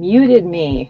muted me.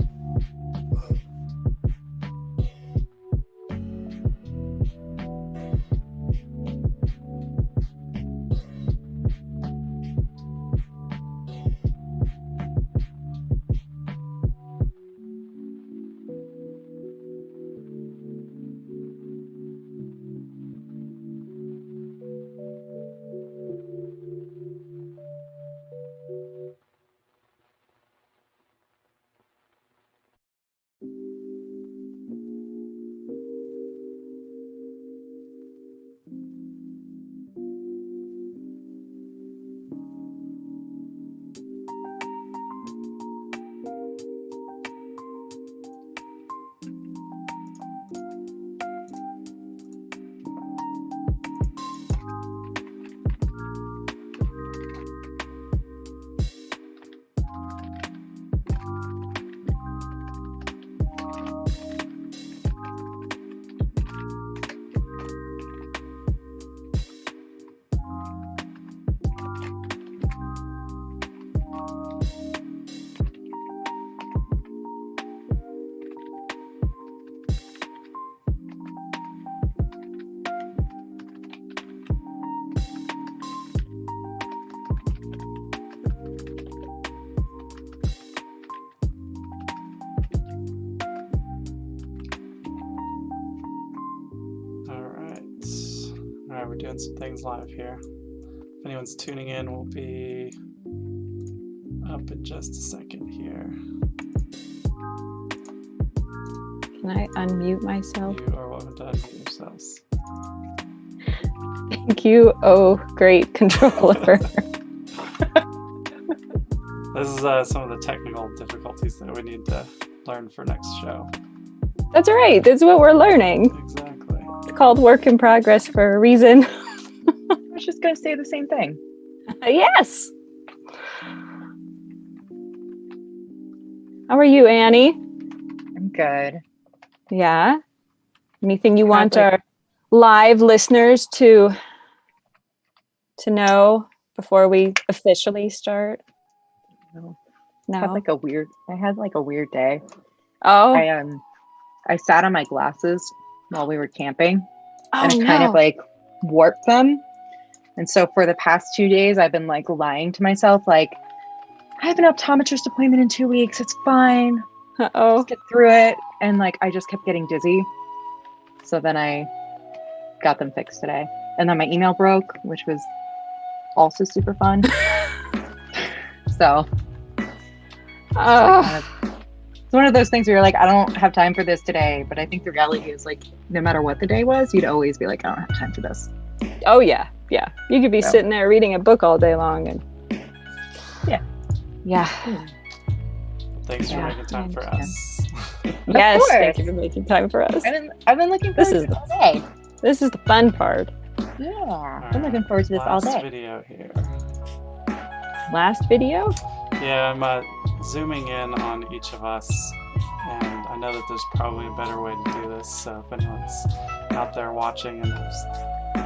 We're doing some things live here. If anyone's tuning in, we'll be up in just a second here. Can I unmute myself? You are welcome to unmute yourselves. Thank you, oh great controller. This is some of the technical difficulties that we need to learn for next show. That's right, that's what we're learning. Exactly. It's called work in progress for a reason. I was just going to say the same thing. Yes. How are you, Annie? I'm good. Yeah. Anything you want our live listeners to know before we officially start? No. No. I had like a weird day. Oh. I sat on my glasses while we were camping, and Oh, I kind of like warped them. And so for the past 2 days, I've been like lying to myself, like, I have an optometrist appointment in 2 weeks. It's fine. Uh-oh. Just get through it. And like, I just kept getting dizzy. So then I got them fixed today. And then my email broke, which was also super fun. So it's one of those things where you're like, I don't have time for this today. But I think the reality is like, no matter what the day was, you'd always be like, I don't have time for this. Oh, yeah. Yeah. You could be sitting there reading a book all day long. And Yeah. Thanks for making time for us. Yes, thank you for making time for us. I've been looking forward to this all day. This is the fun part. Yeah. I'm looking forward to this all day. Last video here. Last video? Yeah, I'm zooming in on each of us, and I know that there's probably a better way to do this, so if anyone's out there watching and has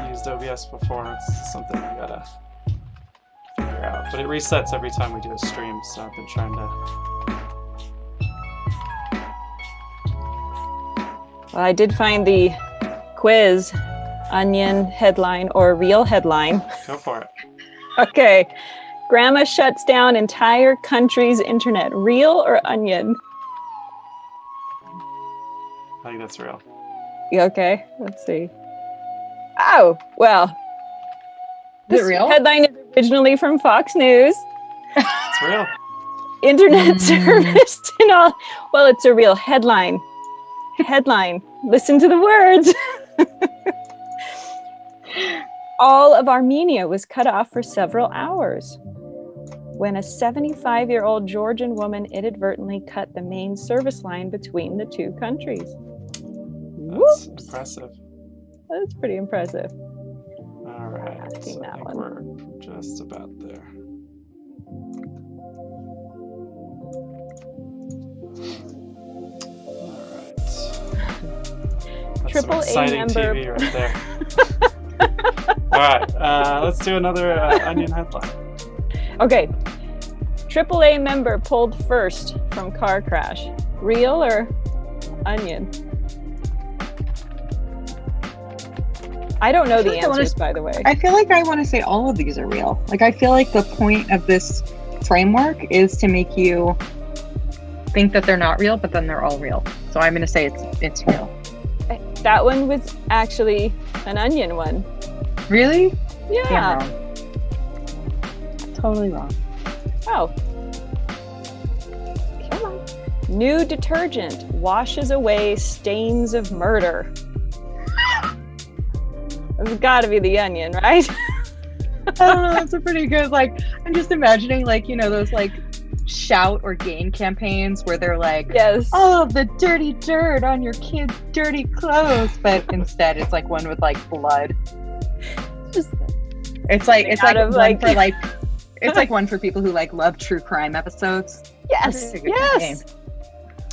used OBS before, it's something we gotta figure out. But it resets every time we do a stream, so I've been trying to... Well, I did find the quiz onion headline or real headline. Go for it. Okay. Grandma shuts down entire country's internet. Real or onion? I think that's real. Okay, let's see. Oh, well. Is This it real? headline is originally from Fox News. It's real. Internet service and all. Well, it's a real headline. Headline. Listen to the words. All of Armenia was cut off for several hours when a 75-year-old Georgian woman inadvertently cut the main service line between the two countries. That's impressive. That's pretty impressive. All right. I've seen that I think one. we're just about there. That's Triple some exciting A member. TV right there. All right, let's do another onion headline. Okay. AAA member pulled first from car crash. Real or onion? I don't know the answers, by the way. I feel like I want to say all of these are real. Like, I feel like the point of this framework is to make you think that they're not real, but then they're all real. So I'm going to say it's real. That one was actually an onion one. Really? Yeah. Damn wrong. Totally wrong. Oh. Come on. New detergent washes away stains of murder. It's got to be the onion, right? I don't know. That's a pretty good, like, I'm just imagining, like, you know, those, like, shout or gain campaigns where they're like, yes, oh, the dirty dirt on your kids' dirty clothes. But instead, it's like one with, like, blood. It's like one for, like, it's like one for people who, like, love true crime episodes. Yes, yes.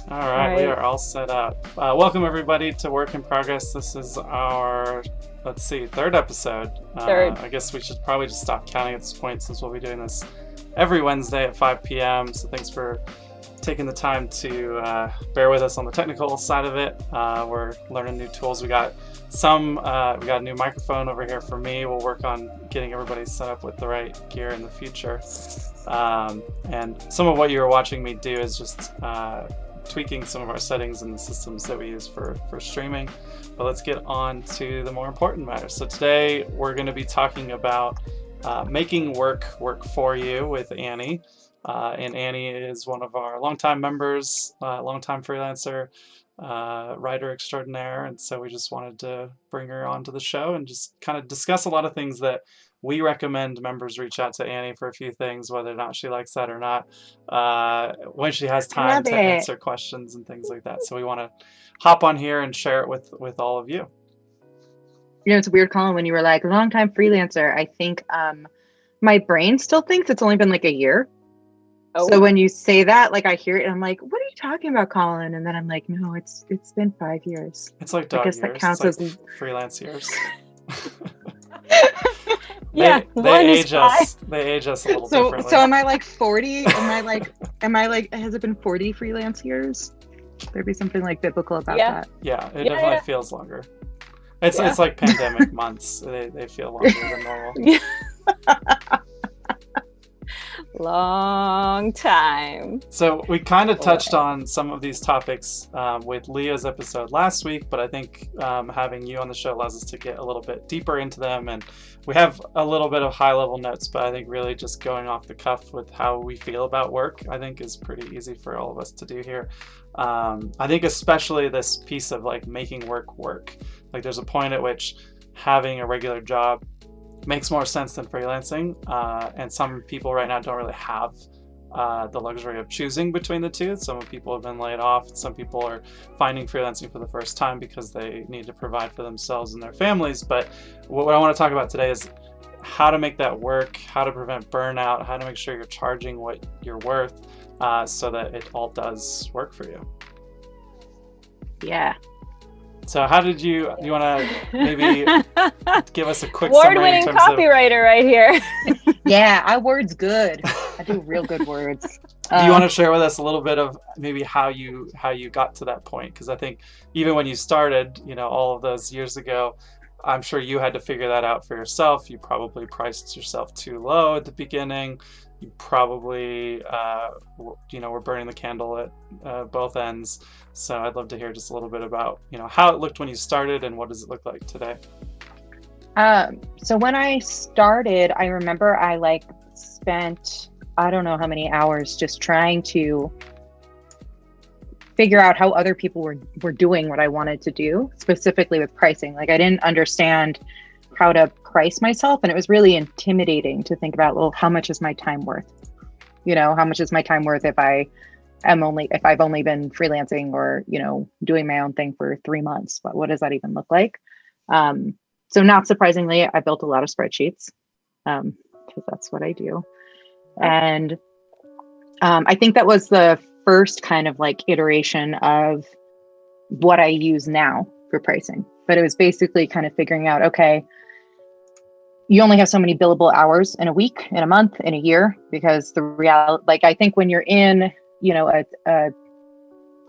All right, we are all set up. Welcome everybody to Work in Progress. This is our, let's see, third episode. Third. I guess we should probably just stop counting at this point since we'll be doing this every Wednesday at 5 p.m. So thanks for taking the time to bear with us on the technical side of it. We're learning new tools. We got a new microphone over here for me. We'll work on getting everybody set up with the right gear in the future. And some of what you're watching me do is just tweaking some of our settings in the systems that we use for streaming. But let's get on to the more important matters. So today we're going to be talking about making work for you with Annie. And Annie is one of our longtime members, longtime freelancer, writer extraordinaire. And so we just wanted to bring her onto the show and just kind of discuss a lot of things that we recommend members reach out to Annie for a few things, whether or not she likes that or not, when she has time to answer questions and things like that. So we want to hop on here and share it with all of you. You know, it's weird, Colin, when you were like, longtime freelancer, I think my brain still thinks it's only been like a year. Oh. So when you say that, like I hear it and I'm like, what are you talking about, Colin? And then I'm like, no, it's been 5 years. It's like dog years. That counts it's as freelance years. Yeah, they age us. They age us a little differently. So am I like 40? Am I like, has it been 40 freelance years? There'd be something like biblical about that. Yeah, it definitely feels longer. It's like pandemic months. They feel longer than normal. Long time. So we kind of touched on some of these topics with Leah's episode last week, but I think having you on the show allows us to get a little bit deeper into them. And we have a little bit of high level notes, but I think really just going off the cuff with how we feel about work, I think is pretty easy for all of us to do here. I think especially this piece of like making work. Like there's a point at which having a regular job makes more sense than freelancing, and some people right now don't really have the luxury of choosing between the two. Some people have been laid off. Some people are finding freelancing for the first time because they need to provide for themselves and their families. But what I want to talk about today is how to make that work, how to prevent burnout, how to make sure you're charging what you're worth, so that it all does work for you. Yeah. So how did you want to maybe give us a quick award-winning copywriter right here. Yeah, I words good. I do real good words. Do you want to share with us a little bit of maybe how you got to that point? Because I think even when you started, all of those years ago, I'm sure you had to figure that out for yourself. You probably priced yourself too low at the beginning. You probably, were burning the candle at both ends. So I'd love to hear just a little bit about, how it looked when you started and what does it look like today? So when I started, I remember I spent, I don't know how many hours just trying to figure out how other people were doing what I wanted to do, specifically with pricing. Like I didn't understand how to price myself, and it was really intimidating to think about, well, how much is my time worth? How much is my time worth if I've only been freelancing or doing my own thing for 3 months? But what does that even look like? So not surprisingly, I built a lot of spreadsheets because that's what I do. And I think that was the first kind of iteration of what I use now for pricing. But it was basically kind of figuring out, okay, you only have so many billable hours in a week, in a month, in a year, because the reality, like, I think when you're in, you know,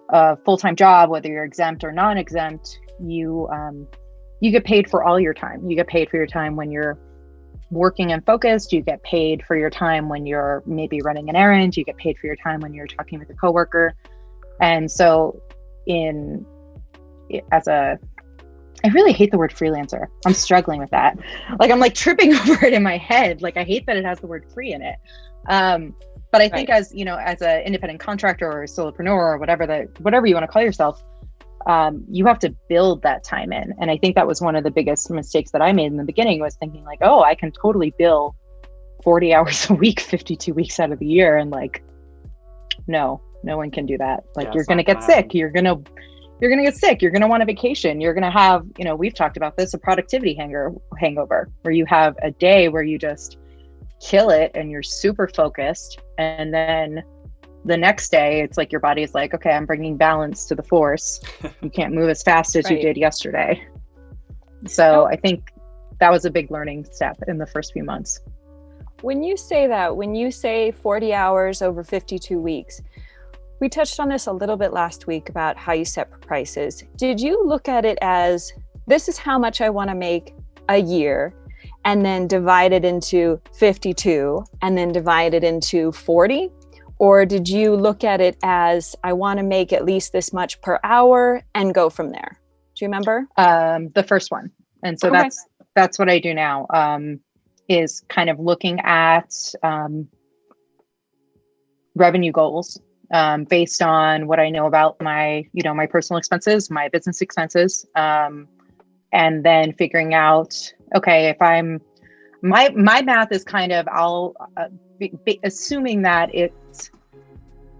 a full-time job, whether you're exempt or non-exempt, you get paid for all your time. You get paid for your time when you're working and focused. You get paid for your time when you're maybe running an errand. You get paid for your time when you're talking with a coworker. And so I really hate the word freelancer. I'm struggling with that. Like, I'm like tripping over it in my head. Like, I hate that it has the word free in it. But I think as, you know, as an independent contractor or a solopreneur or whatever you want to call yourself, you have to build that time in. And I think that was one of the biggest mistakes that I made in the beginning, was thinking like, oh, I can totally bill 40 hours a week, 52 weeks out of the year. And like, no one can do that. Like, you're going to get sick. You're going to get sick. You're going to want a vacation. You're going to have, you know, we've talked about this, a productivity hangover, where you have a day where you just kill it and you're super focused. And then the next day, it's like your body is like, okay, I'm bringing balance to the force. You can't move as fast as you did yesterday. So I think that was a big learning step in the first few months. When you say 40 hours over 52 weeks, we touched on this a little bit last week about how you set prices. Did you look at it as, this is how much I want to make a year, and then divide it into 52 and then divide it into 40? Or did you look at it as, I want to make at least this much per hour and go from there? Do you remember? The first one. And so that's what I do now, is kind of looking at revenue goals based on what I know about my personal expenses, my business expenses, and then figuring out, okay, if my math is kind of, I'll assuming that it's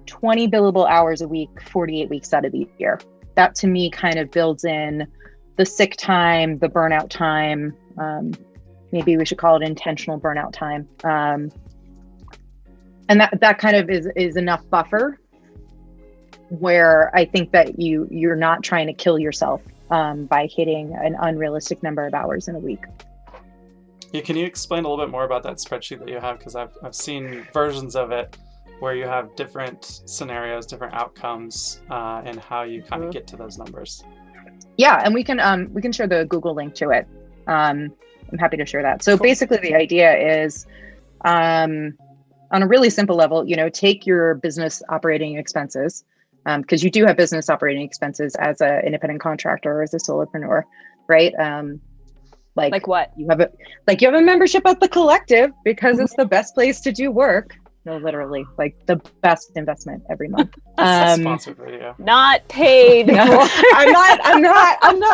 20 billable hours a week, 48 weeks out of the year. That to me kind of builds in the sick time, the burnout time. Maybe we should call it intentional burnout time. And that kind of is enough buffer where I think that you're not trying to kill yourself by hitting an unrealistic number of hours in a week. Yeah, can you explain a little bit more about that spreadsheet that you have? Because I've seen versions of it where you have different scenarios, different outcomes, and how you kind of get to those numbers. Yeah, and we can share the Google link to it. I'm happy to share that. So basically the idea is, on a really simple level, take your business operating expenses, because you do have business operating expenses as an independent contractor or as a solopreneur, right? Like what? You have a membership at the Collective because it's the best place to do work. No, literally, like the best investment every month. Sponsored video. Not paid. No, I'm not.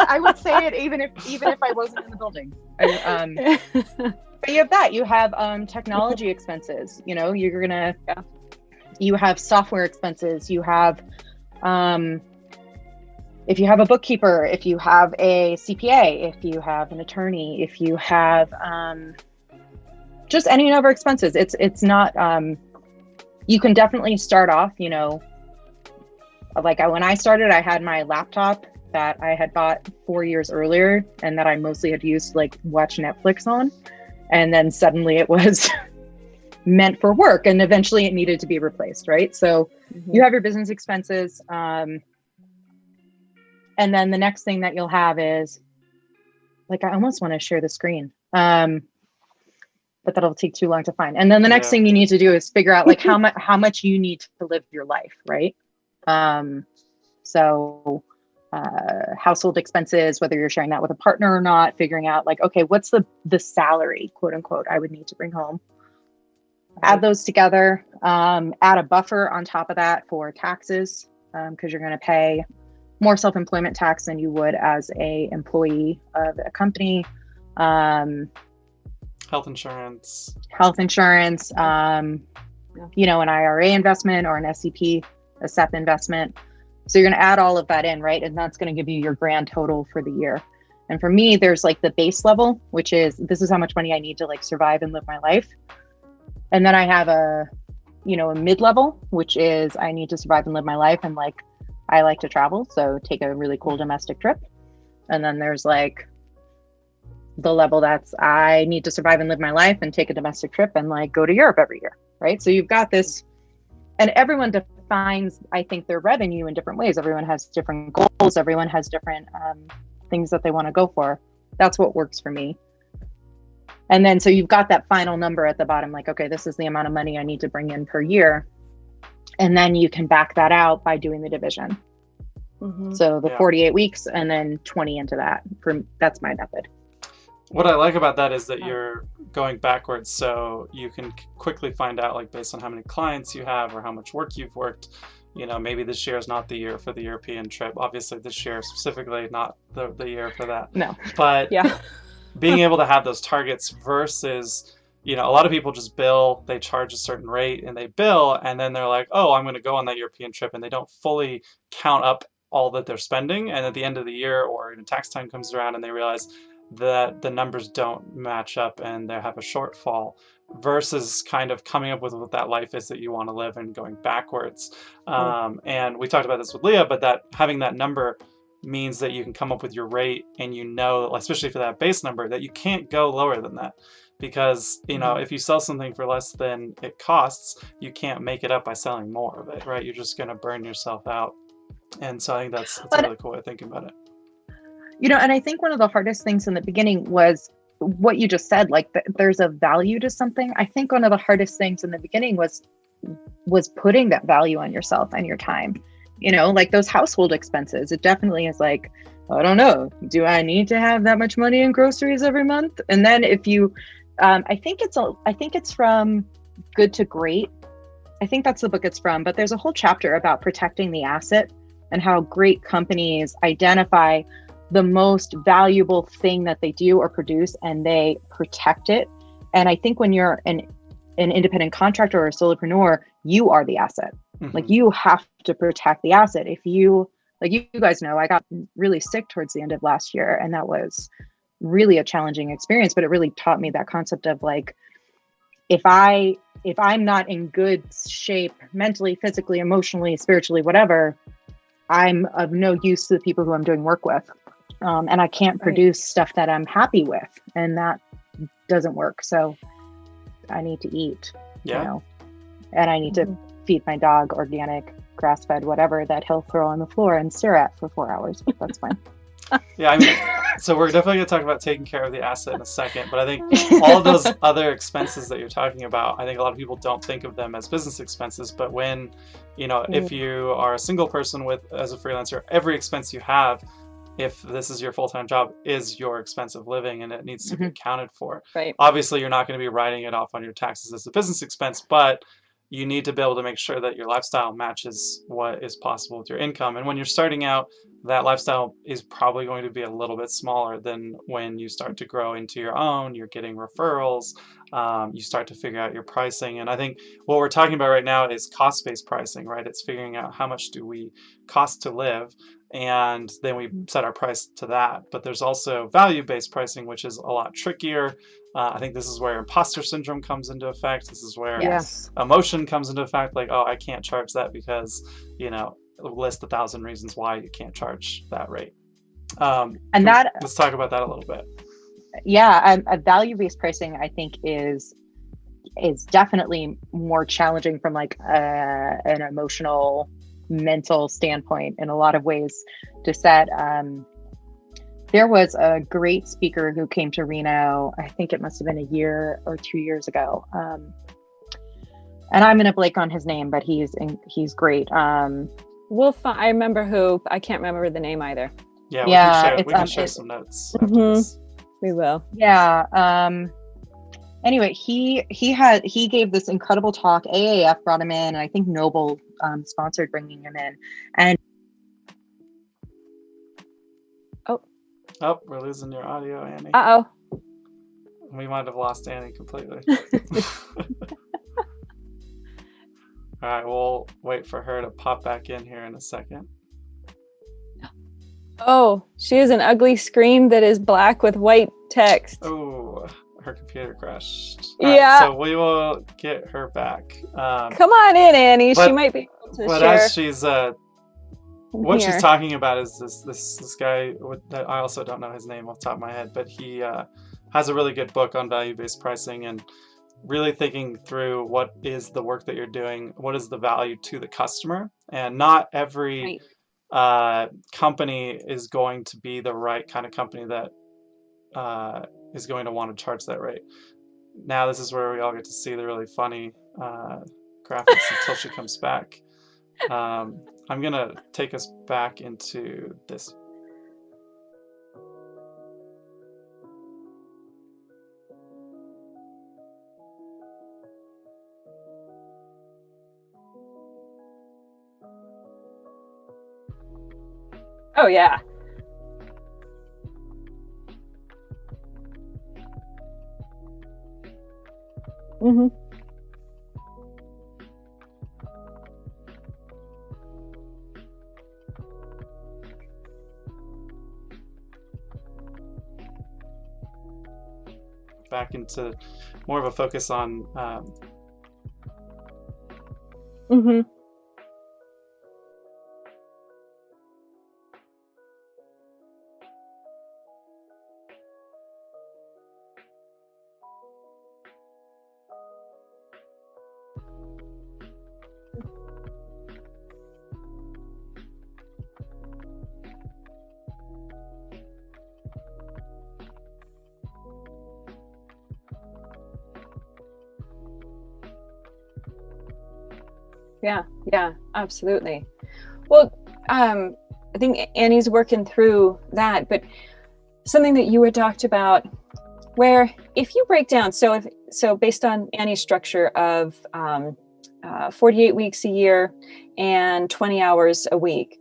I would say it even if I wasn't in the building. But you have that. You have technology expenses. You have software expenses. You have if you have a bookkeeper, if you have a CPA, if you have an attorney, if you have just any number of expenses. It's not, you can definitely start off, like when I started, I had my laptop that I had bought 4 years earlier and that I mostly had used to watch Netflix on. And then suddenly it was meant for work and eventually it needed to be replaced, right? So you have your business expenses. And then the next thing that you'll have is, I almost want to share the screen. But that'll take too long to find. And then the next thing you need to do is figure out how much you need to live your life, right? So household expenses, whether you're sharing that with a partner or not, figuring out okay, what's the salary, quote unquote, I would need to bring home. Add those together, add a buffer on top of that for taxes, because you're going to pay more self-employment tax than you would as a employee of a company. Health insurance, an IRA investment or an SEP, a SEP investment. So you're going to add all of that in, right? And that's going to give you your grand total for the year. And for me, there's the base level, which is, this is how much money I need to survive and live my life. And then I have a mid-level, which is I need to survive and live my life. And I like to travel, so take a really cool domestic trip. And then there's the level that's I need to survive and live my life and take a domestic trip and like go to Europe every year, right? So you've got this, and everyone defines, I think, their revenue in different ways. Everyone has different goals. Everyone has different things that they want to go for. That's what works for me. And then so you've got that final number at the bottom, like, okay, this is the amount of money I need to bring in per year. And then you can back that out by doing the division. Mm-hmm. So the 48 weeks and then 20 into that. That's my method. What I like about that is that you're going backwards, so you can quickly find out, like, based on how many clients you have or how much work you've worked, you know, maybe this year is not the year for the European trip. Obviously, this year specifically, not the year for that. No. But being able to have those targets versus, you know, a lot of people just bill, they charge a certain rate and they bill, and then they're like, oh, I'm going to go on that European trip, and they don't fully count up all that they're spending. And at the end of the year or even tax time comes around and they realize that the numbers don't match up and they have a shortfall, versus kind of coming up with what that life is that you want to live and going backwards. And we talked about this with Leah, but that having that number means that you can come up with your rate, and you know, especially for that base number, that you can't go lower than that. Because, you know, if you sell something for less than it costs, you can't make it up by selling more of it, right? You're just going to burn yourself out. And so I think that's a really cool way of thinking about it. You know, and I think one of the hardest things in the beginning was what you just said, like there's a value to something. I think one of the hardest things in the beginning was putting that value on yourself and your time. You know, like those household expenses, it definitely is like, I don't know, do I need to have that much money in groceries every month? And then if you, I think it's from Good to Great. I think that's the book it's from, but there's a whole chapter about protecting the asset and how great companies identify the most valuable thing that they do or produce, and they protect it. And I think when you're an independent contractor or a solopreneur, you are the asset. Mm-hmm. Like you have to protect the asset. If you, like you guys know, I got really sick towards the end of last year, and that was really a challenging experience, but it really taught me that concept of like, if I'm not in good shape, mentally, physically, emotionally, spiritually, whatever, I'm of no use to the people who I'm doing work with. And I can't produce stuff that I'm happy with, and that doesn't work. So I need to eat, you know, and I need to feed my dog organic, grass-fed, whatever that he'll throw on the floor and stare at for 4 hours, but that's fine. Yeah, I mean, so we're definitely going to talk about taking care of the asset in a second, but I think all of those other expenses that you're talking about, I think a lot of people don't think of them as business expenses, but when, you know, if you are a single person as a freelancer, every expense you have, if this is your full-time job, is your expense of living, and it needs to be accounted for. Right. Obviously, you're not going to be writing it off on your taxes as a business expense, but you need to be able to make sure that your lifestyle matches what is possible with your income. And when you're starting out, that lifestyle is probably going to be a little bit smaller than when you start to grow into your own, you're getting referrals, you start to figure out your pricing. And I think what we're talking about right now is cost-based pricing, right? It's figuring out how much do we cost to live, and then we set our price to that. But there's also value-based pricing, which is a lot trickier. I think this is where imposter syndrome comes into effect. This is where emotion comes into effect. Like, oh, I can't charge that because, you know, list 1,000 reasons why you can't charge that rate. And let's talk about that a little bit. Yeah, value-based pricing, I think, is definitely more challenging from like an emotional, mental standpoint in a lot of ways to set. There was a great speaker who came to Reno, I think it must have been a year or 2 years ago. And I'm going to blank on his name, but he's great. I remember who, I can't remember the name either. Yeah, we can share some notes. We will. Yeah. Anyway, he gave this incredible talk. AAF brought him in, and I think Noble sponsored bringing him in. And oh, we're losing your audio, Annie. Uh-oh. We might have lost Annie completely. All right, we'll wait for her to pop back in here in a second. Oh, she has an ugly screen that is black with white text. Oh, her computer crashed. Yeah. So we will get her back. Come on in, Annie. She might be able to but share. As she's she's talking about is this guy that I also don't know his name off the top of my head, but he has a really good book on value-based pricing, and really thinking through what is the work that you're doing, what is the value to the customer, and not every company is going to be the right kind of company that is going to want to charge that rate. Now this is where we all get to see the really funny graphics until she comes back. I'm gonna take us back into this. Oh yeah. Mm-hmm. Back into more of a focus on Mm-hmm. Yeah, absolutely. Well, I think Annie's working through that, but something that you had talked about, where if you break down, so based on Annie's structure of 48 weeks a year and 20 hours a week.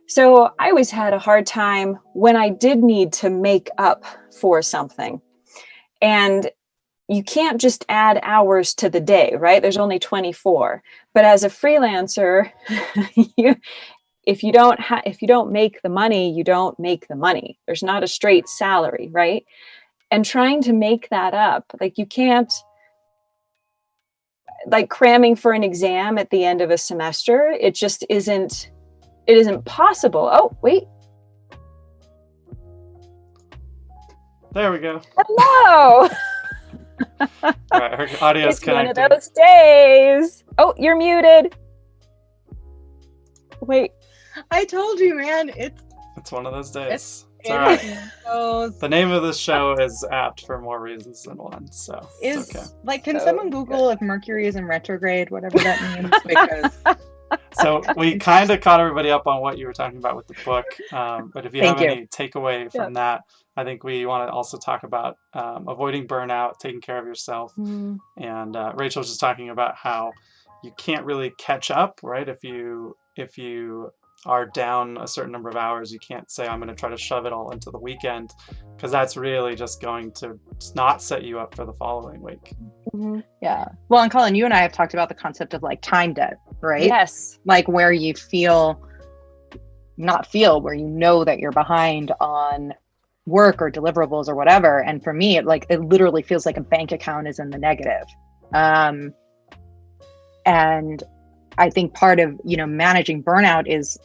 So I always had a hard time when I did need to make up for something. And you can't just add hours to the day, right? There's only 24. But as a freelancer, if you don't make the money, you don't make the money. There's not a straight salary, right? And trying to make that up, like you can't, like cramming for an exam at the end of a semester, it isn't possible. Oh, wait. There we go. Hello. All right, her audio is connected. It's one of those days. Oh, you're muted. Wait. I told you, man. It's one of those days. It's all right. The name of this show is apt for more reasons than one, so it's okay. Like, can someone Google if Mercury is in retrograde, whatever that means? Because so we kind of caught everybody up on what you were talking about with the book, but if you have any takeaway from that, I think we want to also talk about avoiding burnout, taking care of yourself. And Rachel was just talking about how you can't really catch up, right? If you are down a certain number of hours, you can't say, I'm going to try to shove it all into the weekend, because that's really just going to not set you up for the following week. Mm-hmm. Yeah. Well, and Colin, you and I have talked about the concept of like time debt, right? Yes. Like where you where you know that you're behind on work or deliverables or whatever. And for me, it literally feels like a bank account is in the negative. And I think part of, managing burnout is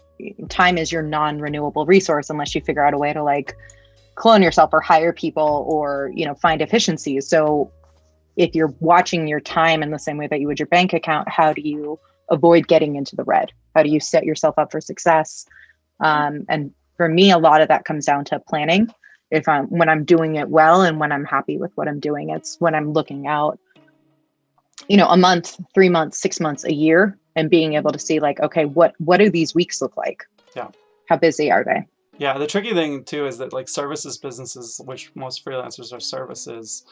time is your non-renewable resource unless you figure out a way to like clone yourself or hire people or, find efficiencies. So if you're watching your time in the same way that you would your bank account, how do you avoid getting into the red? How do you set yourself up for success? And for me, a lot of that comes down to planning. When I'm doing it well and when I'm happy with what I'm doing, it's when I'm looking out, a month, 3 months, 6 months, a year, and being able to see like, okay, what do these weeks look like? Yeah. How busy are they? Yeah. The tricky thing too is that like services businesses, which most freelancers are services,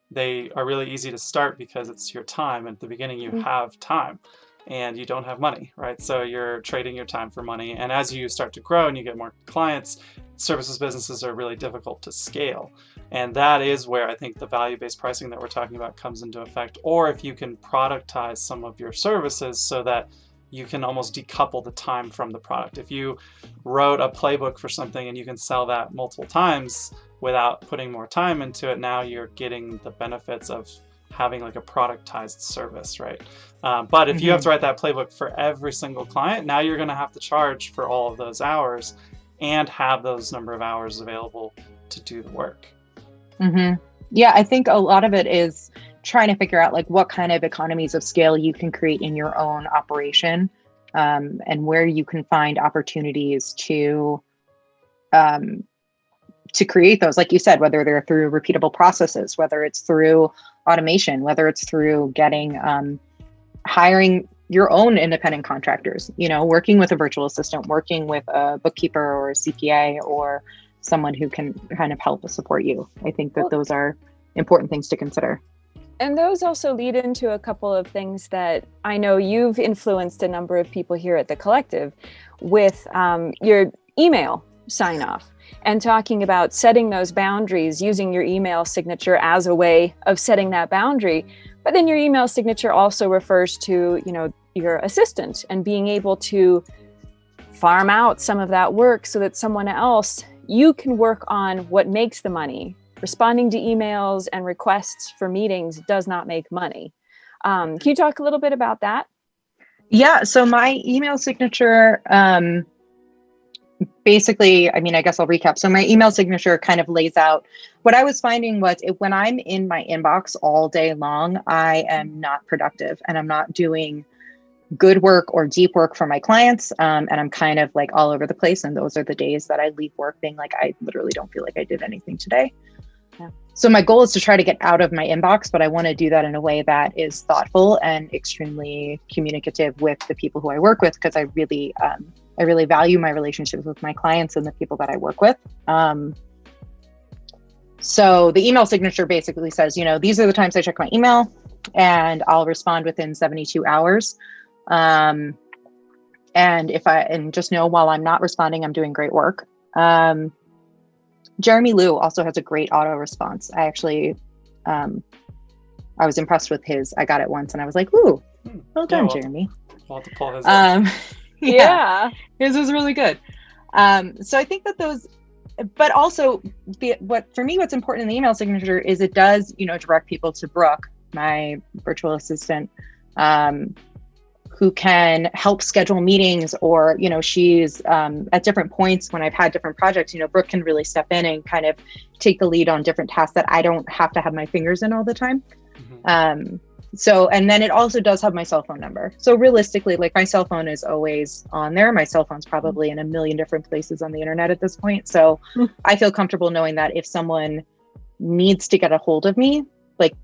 they are really easy to start because it's your time. At the beginning, you have time and you don't have money, right? So you're trading your time for money. And as you start to grow and you get more clients, services businesses are really difficult to scale. And that is where I think the value-based pricing that we're talking about comes into effect. Or if you can productize some of your services so that you can almost decouple the time from the product. If you wrote a playbook for something and you can sell that multiple times without putting more time into it, now you're getting the benefits of having like a productized service, right? But if you have to write that playbook for every single client, now you're going to have to charge for all of those hours and have those number of hours available to do the work. Yeah, I think a lot of it is trying to figure out like what kind of economies of scale you can create in your own operation, and where you can find opportunities um, to create those, like you said, whether they're through repeatable processes, whether it's through automation, whether it's through getting hiring your own independent contractors, working with a virtual assistant, working with a bookkeeper or a CPA or someone who can kind of help support you. I think that those are important things to consider. And those also lead into a couple of things that I know you've influenced a number of people here at the collective with your email sign off and talking about setting those boundaries, using your email signature as a way of setting that boundary. But then your email signature also refers to, your assistant and being able to farm out some of that work so that someone else, you can work on what makes the money. Responding to emails and requests for meetings does not make money. Can you talk a little bit about that? Yeah. So my email signature, basically, I guess I'll recap. So my email signature kind of lays out what I was finding was when I'm in my inbox all day long, I am not productive and I'm not doing good work or deep work for my clients. And I'm kind of like all over the place. And those are the days that I leave work being like, I literally don't feel like I did anything today. Yeah. So my goal is to try to get out of my inbox, but I want to do that in a way that is thoughtful and extremely communicative with the people who I work with, because I really value my relationships with my clients and the people that I work with. So the email signature basically says, these are the times I check my email and I'll respond within 72 hours. And just know while I'm not responding, I'm doing great work. Jeremy Liu also has a great auto response. I actually, I was impressed with his. I got it once and I was like, ooh, well done, Jeremy. We'll have to pull his up. Yeah, his was really good. So I think that those, but also what's important in the email signature is it does, direct people to Brooke, my virtual assistant, who can help schedule meetings, or, she's at different points when I've had different projects, Brooke can really step in and kind of take the lead on different tasks that I don't have to have my fingers in all the time. Mm-hmm. And then it also does have my cell phone number. So realistically, like my cell phone is always on there. My cell phone's probably in a million different places on the internet at this point. So I feel comfortable knowing that if someone needs to get a hold of me, like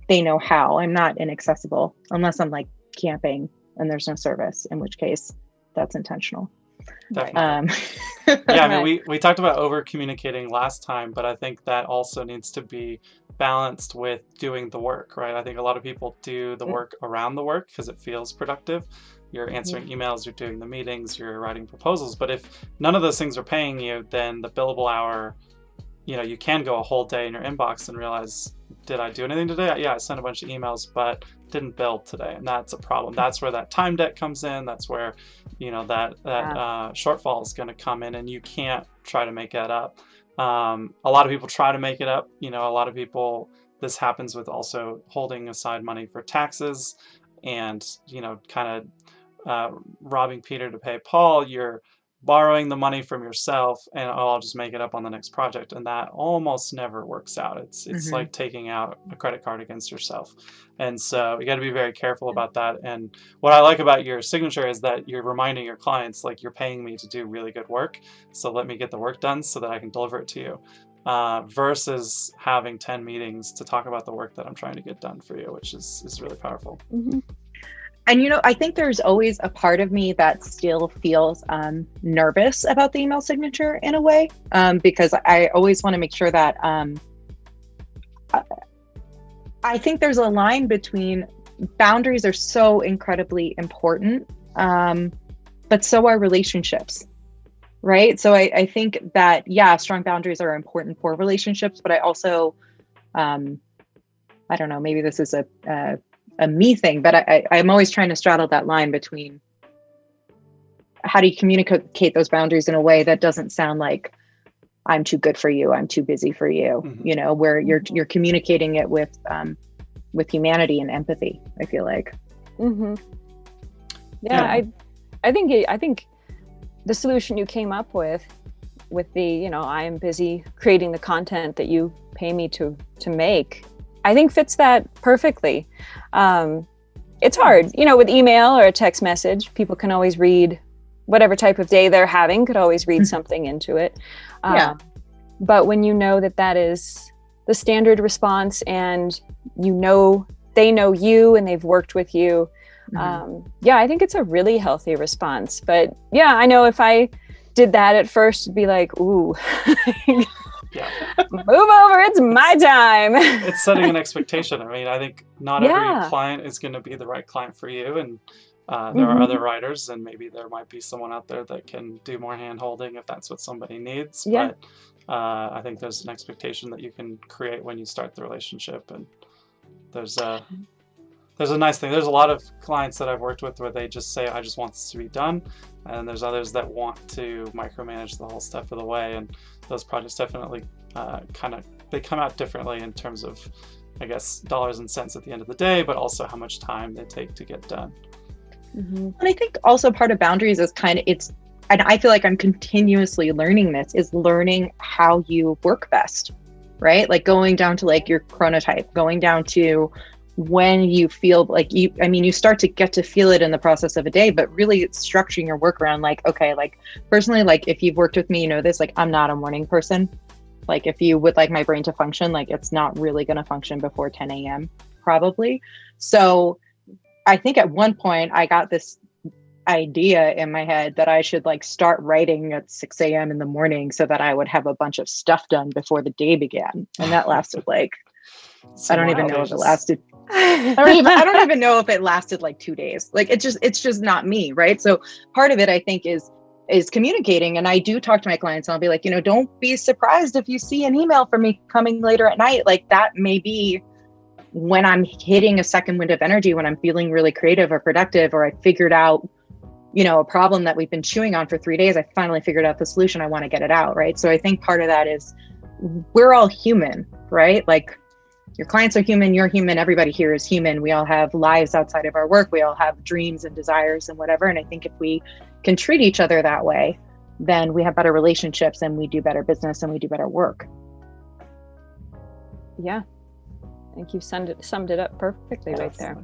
they know how. I'm not inaccessible unless I'm like camping and there's no service, in which case that's intentional. Definitely. Yeah, we talked about over communicating last time, but I think that also needs to be balanced with doing the work, right? I think a lot of people do the work around the work because it feels productive. You're answering emails, you're doing the meetings, you're writing proposals. But if none of those things are paying you, then the billable hour, you can go a whole day in your inbox and realize, did I do anything today? Yeah, I sent a bunch of emails, but didn't bill today. And that's a problem. That's where that time debt comes in. That's where, that shortfall is going to come in, and you can't try to make that up. A lot of people try to make it up. A lot of people, this happens with also holding aside money for taxes and, kind of robbing Peter to pay Paul. You're borrowing the money from yourself and I'll just make it up on the next project, and that almost never works out. It's like taking out a credit card against yourself, and so you got to be very careful about that. And what I like about your signature is that you're reminding your clients, like, you're paying me to do really good work, so let me get the work done so that I can deliver it to you, versus having 10 meetings to talk about the work that I'm trying to get done for you, which is really powerful. And, I think there's always a part of me that still feels nervous about the email signature in a way, because I always want to make sure that I think there's a line between boundaries are so incredibly important, but so are relationships, right? So I think that, strong boundaries are important for relationships, but I also, I don't know, maybe this is a me thing, but I'm always trying to straddle that line between how do you communicate those boundaries in a way that doesn't sound like I'm too good for you, I'm too busy for you, where you're communicating it with humanity and empathy, I feel like. I think the solution you came up with with the, you know, I am busy creating the content that you pay me to make, I think fits that perfectly. It's hard, you know, with email or a text message, people can always read whatever type of day they're having, could always read something into it. But when you know that that is the standard response, and you know they know you and they've worked with you, I think it's a really healthy response. But yeah, I know if I did that at first, it'd be like, ooh, move over, it's my time. It's setting an expectation. I mean, I think not every client is going to be the right client for you, and there are other writers, and maybe there might be someone out there that can do more hand holding if that's what somebody needs. But I think there's an expectation that you can create when you start the relationship, and there's a nice thing. There's a lot of clients that I've worked with where they just say, I just want this to be done. And there's others that want to micromanage the whole step of the way. And those projects definitely they come out differently in terms of, I guess, dollars and cents at the end of the day, but also how much time they take to get done. And I think also part of boundaries is and I feel like I'm continuously learning this, is learning how you work best, right? Like going down to like your chronotype, going down to when you feel like you start to get to feel it in the process of a day, but really it's structuring your work around like, okay, like personally, like if you've worked with me, you know this, like I'm not a morning person. Like if you would like my brain to function, like it's not really going to function before 10 a.m. probably. So I think at one point I got this idea in my head that I should like start writing at 6 a.m. in the morning so that I would have a bunch of stuff done before the day began. And that lasted like, I don't even know if it lasted. I don't even know if it lasted like 2 days. Like it's just not me. Right. So part of it I think is communicating. And I do talk to my clients and I'll be like, you know, don't be surprised if you see an email from me coming later at night. Like that may be when I'm hitting a second wind of energy, when I'm feeling really creative or productive, or I figured out, you know, a problem that we've been chewing on for 3 days. I finally figured out the solution. I want to get it out. Right. So I think part of that is we're all human, right? Like your clients are human, you're human, everybody here is human. We all have lives outside of our work. We all have dreams and desires and whatever. And I think if we can treat each other that way, then we have better relationships and we do better business and we do better work. Yeah. I think you've summed it up perfectly right there.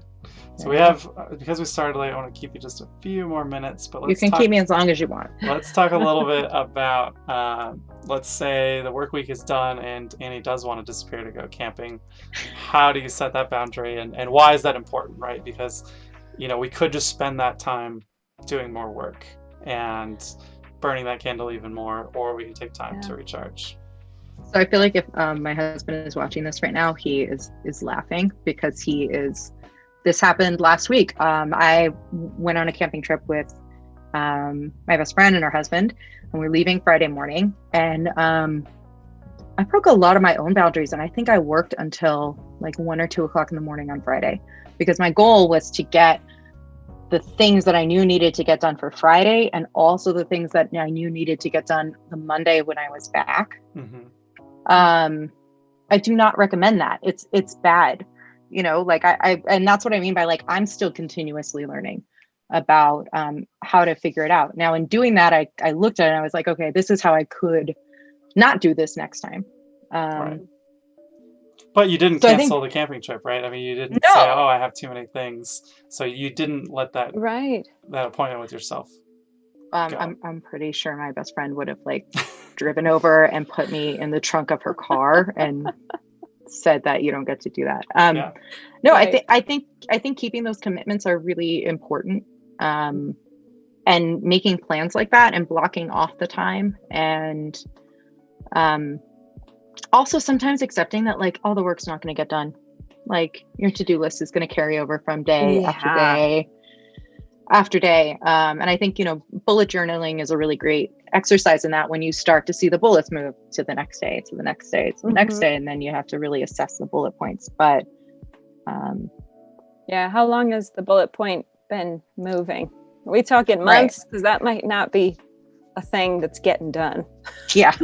So we have, because we started late, I want to keep you just a few more minutes, but you can keep me as long as you want. Let's talk a little bit about, let's say the work week is done and Annie does want to disappear to go camping. How do you set that boundary, and why is that important, right? Because, you know, we could just spend that time doing more work and burning that candle even more, or we can take time to recharge. So I feel like if my husband is watching this right now, he is laughing because this happened last week. I went on a camping trip with my best friend and her husband, and we're leaving Friday morning. And I broke a lot of my own boundaries, and I think I worked until like 1 or 2 o'clock in the morning on Friday, because my goal was to get the things that I knew needed to get done for Friday, and also the things that I knew needed to get done the Monday when I was back. I do not recommend that. It's bad. You know, like and that's what I mean by like, I'm still continuously learning about how to figure it out. Now in doing that, I looked at it and I was like, okay, this is how I could not do this next time. Right. But you didn't cancel the camping trip, right? I mean, you didn't say, oh, I have too many things. So you didn't let that appointment with yourself go. I'm pretty sure my best friend would have like driven over and put me in the trunk of her car and said that you don't get to do that. No, right. I think keeping those commitments are really important. And making plans like that and blocking off the time, and also sometimes accepting that like all the work's not going to get done. Like your to-do list is going to carry over from day after day after day. And I think, you know, bullet journaling is a really great exercise in that, when you start to see the bullets move to the next day, to the next day, to the next day, and then you have to really assess the bullet points. But how long has the bullet point been moving? Are we talking months? Because that might not be a thing that's getting done. Yeah.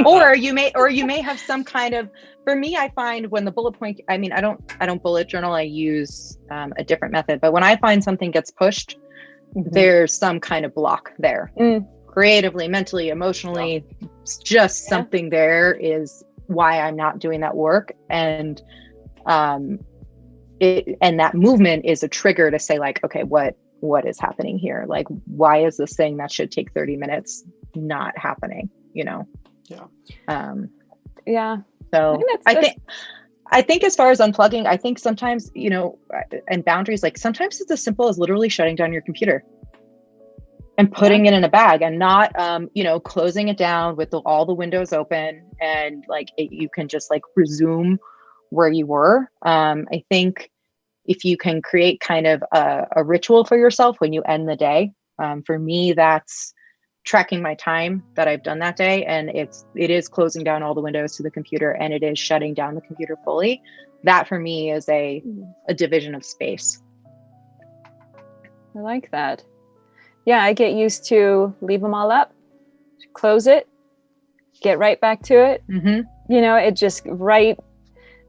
or you may have some kind of, for me, I find when the bullet point, I mean, I don't bullet journal, I use a different method, but when I find something gets pushed, there's some kind of block there. Creatively, mentally, emotionally, just something there is why I'm not doing that work. And and that movement is a trigger to say like, okay, what is happening here? Like, why is this thing that should take 30 minutes not happening? Yeah. Yeah. So I think as far as unplugging, I think sometimes, and boundaries, like sometimes it's as simple as literally shutting down your computer and putting it in a bag and not, closing it down with all the windows open, and like you can just like resume where you were. I think if you can create kind of a ritual for yourself when you end the day, for me, that's tracking my time that I've done that day. And it is closing down all the windows to the computer, and it is shutting down the computer fully. That for me is a division of space. I like that. Yeah, I get used to leave them all up, close it, get right back to it. Mm-hmm. It just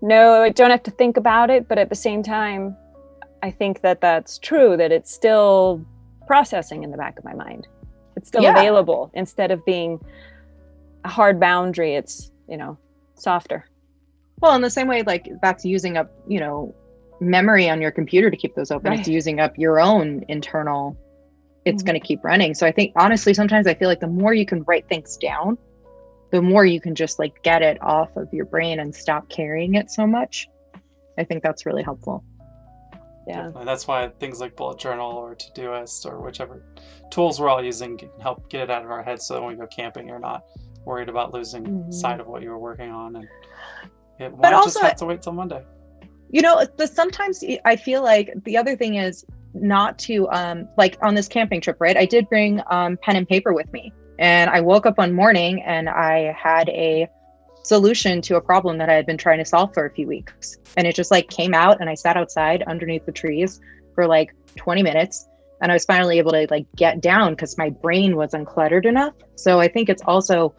no, I don't have to think about it. But at the same time, I think that that's true, that it's still processing in the back of my mind. It's still available instead of being a hard boundary. It's, softer. Well, in the same way, like that's using up, memory on your computer to keep those open. Right. It's using up your own internal, it's going to keep running. So I think honestly, sometimes I feel like the more you can write things down, the more you can just like get it off of your brain and stop carrying it so much. I think that's really helpful. Yeah. Definitely. That's why things like bullet journal or Todoist or whichever tools we're all using can help get it out of our heads, so that when we go camping, you're not worried about losing sight of what you were working on. And it won't just have to wait till Monday. But sometimes I feel like the other thing is not to, like on this camping trip, right? I did bring pen and paper with me, and I woke up one morning and I had a solution to a problem that I had been trying to solve for a few weeks. And it just like came out, and I sat outside underneath the trees for like 20 minutes. And I was finally able to like get down because my brain was uncluttered enough. So I think it's also,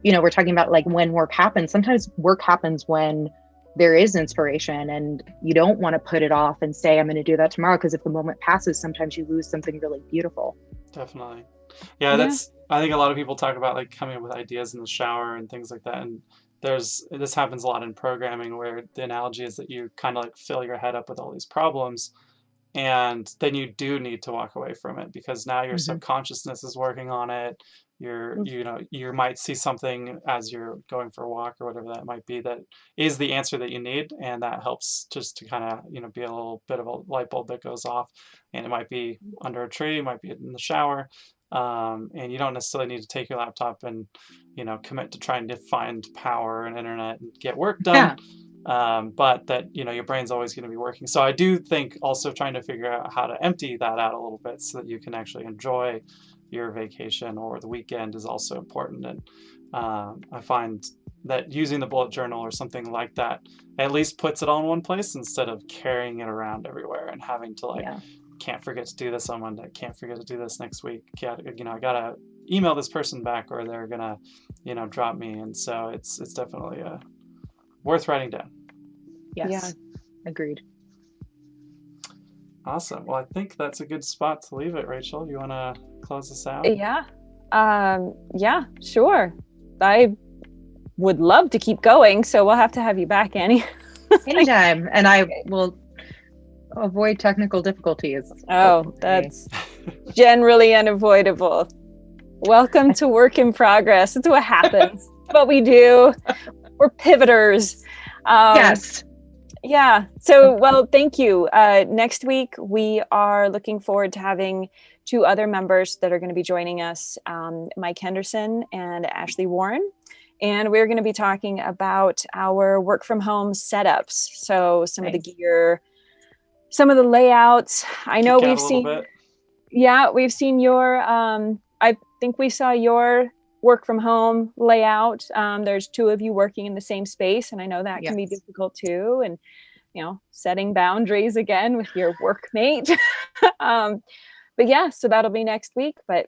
we're talking about like when work happens. Sometimes work happens when there is inspiration, and you don't want to put it off and say, I'm going to do that tomorrow. Because if the moment passes, sometimes you lose something really beautiful. Definitely. Yeah, I think a lot of people talk about like coming up with ideas in the shower and things like that. And this happens a lot in programming, where the analogy is that you kind of like fill your head up with all these problems, and then you do need to walk away from it, because now your subconsciousness is working on it. You might see something as you're going for a walk or whatever that might be, that is the answer that you need, and that helps just to kind of be a little bit of a light bulb that goes off. And it might be under a tree, it might be in the shower, and you don't necessarily need to take your laptop and commit to trying to find power and internet and get work done. But that your brain's always going to be working. So I do think also trying to figure out how to empty that out a little bit, so that you can actually enjoy your vacation or the weekend, is also important. And I find that using the bullet journal or something like that at least puts it on one place, instead of carrying it around everywhere and having to can't forget to do this on Monday, can't forget to do this next week, I gotta email this person back, or they're gonna drop me. And so it's definitely worth writing down. Yes. Yeah. Agreed. Awesome. Well, I think that's a good spot to leave it. Rachel, you want to close us out? Yeah. Yeah, sure. I would love to keep going, so we'll have to have you back, Annie. Anytime. And I will avoid technical difficulties. Oh, that's generally unavoidable. Welcome to Work in Progress. It's what happens. It's what we do. We're pivoters. Yes. Yeah. So, well, thank you. Next week, we are looking forward to having two other members that are going to be joining us, Mike Henderson and Ashley Warren. And we're going to be talking about our work from home setups. So some of the gear, some of the layouts. I know we've seen your, I think we saw your work from home layout. There's two of you working in the same space, and I know that can be difficult too. And, setting boundaries again with your workmate. But yeah, so that'll be next week. But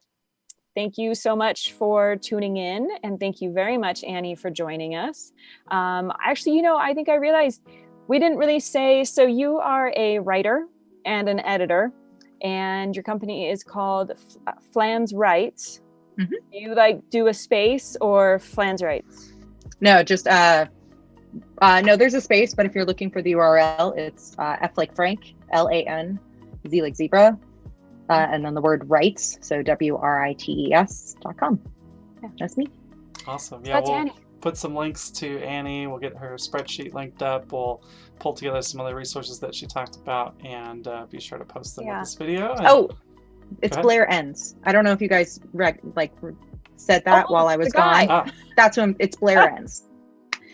thank you so much for tuning in. And thank you very much, Annie, for joining us. Actually, I think I realized we didn't really say, so you are a writer and an editor, and your company is called Flanzraich. Mhm. You like do a space or Flanzraich? No, just no, there's a space, but if you're looking for the URL, it's F like Frank, LAN, Z like zebra, and then the word rights, so WRITES.com. Yeah, that's me. Awesome. So Yeah, that's we'll Annie. put some links to Annie. We'll get her spreadsheet linked up. We'll pull together some other resources that she talked about, and be sure to post them with this video. And Oh, it's Go ahead. Blair Ends. I don't know if you guys said that while I was the guy. gone. That's when it's Blair Ends.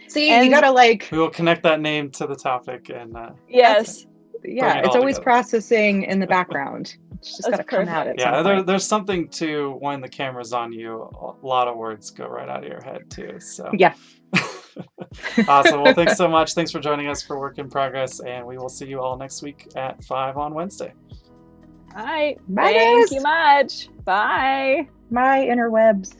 See, And- you gotta like, we will connect that name to the topic, and Yes. yeah, it it's all always together. processing in the background. It's just That's gotta come out at yeah, some point. there's something to when the camera's on you. A lot of words go right out of your head too. So Yeah. Awesome. Well, thanks so much. Thanks for joining us for Work in Progress, and we will see you all next week at 5 on Wednesday. All right. Bye, Thank guys. you much. Bye. My interwebs.